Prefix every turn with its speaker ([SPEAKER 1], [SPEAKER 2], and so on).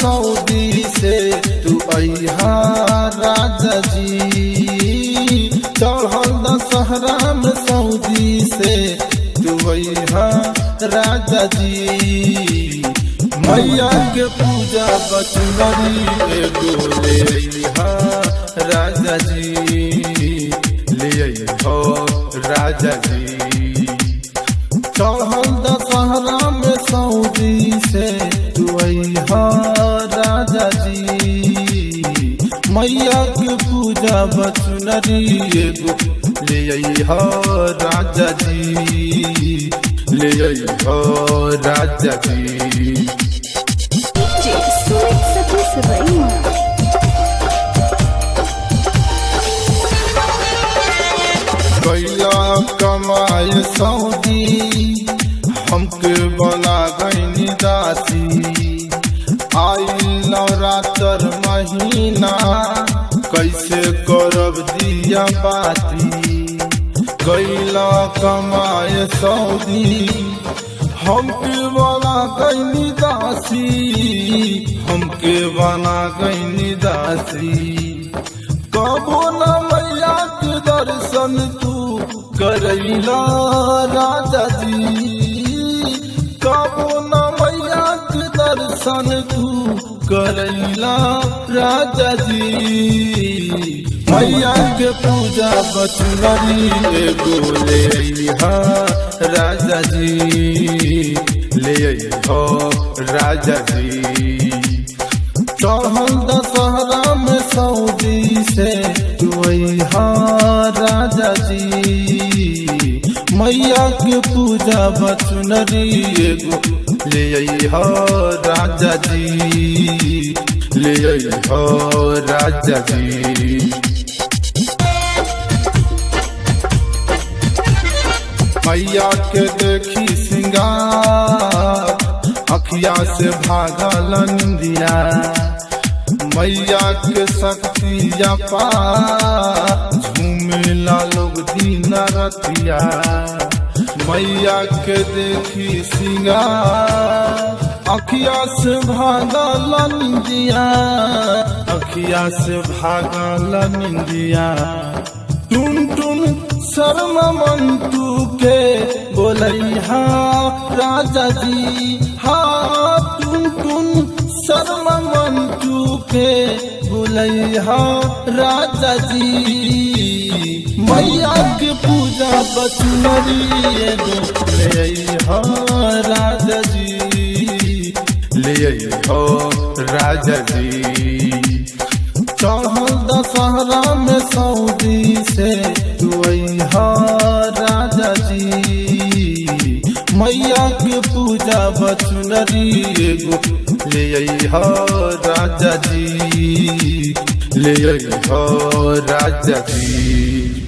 [SPEAKER 1] Saudi से तू अइहा राजा जी। चढ़ल दशहरा में सऊदी से तू अइहा राजा जी। मैया के पूजा बचनरी एगो ले अइहा राजा जी, ले अइहा राजा जी। चढ़ल दशहरा में सऊदी से तू अइहा राजा जी। मैया के पूजा बचनरी एगो ले अइहा राजा जी, ले अइहा राजा जी। कैला कमाए सऊदी हमके बना गईनी दासी। आई नवरात्र महीना कैसे करब दिया बाती। कैला कमाए सऊदी हमके बना गईनी दासी, हमके बना गईनी दासी। कबो न मैया के दर्शन तू करैला राजा जी। कबो न मैया के दर्शन तू करैला राजा जी। मैया के पूजा बचनरी एगो ले अइहा राजा जी, ले अइहा राजा जी। चढ़ल दशहरा में सऊदी से तू अइहा राजा जी। मैया के पूजा बचनरी एगो ले अइहा राजा जी, ले अइहा राजा जी। मैया के देखी सिंगार अखिया से भागल निंदिया। मैया के शक्ति अपार झूमेला लोग दिन रतिया। मैया के देखी सिंगार अखिया से भागल निंदिया, अखिया से भागल निंदिया। टुन टुन शर्मा मंटू के बोलैहा राजा जी। हाँ टुन टुन शर्मा मंटू के बोलैहा राजा जी। मैया के पूजा बचनरी एगो ले अइहा राजा जी, ले अइहा राजा जी। चढ़ल दशहरा में सऊदी से तू अइहा राजा जी। मैया के पूजा बचनरी एगो ले अइहा राजा जी, ले अइहा राजा जी।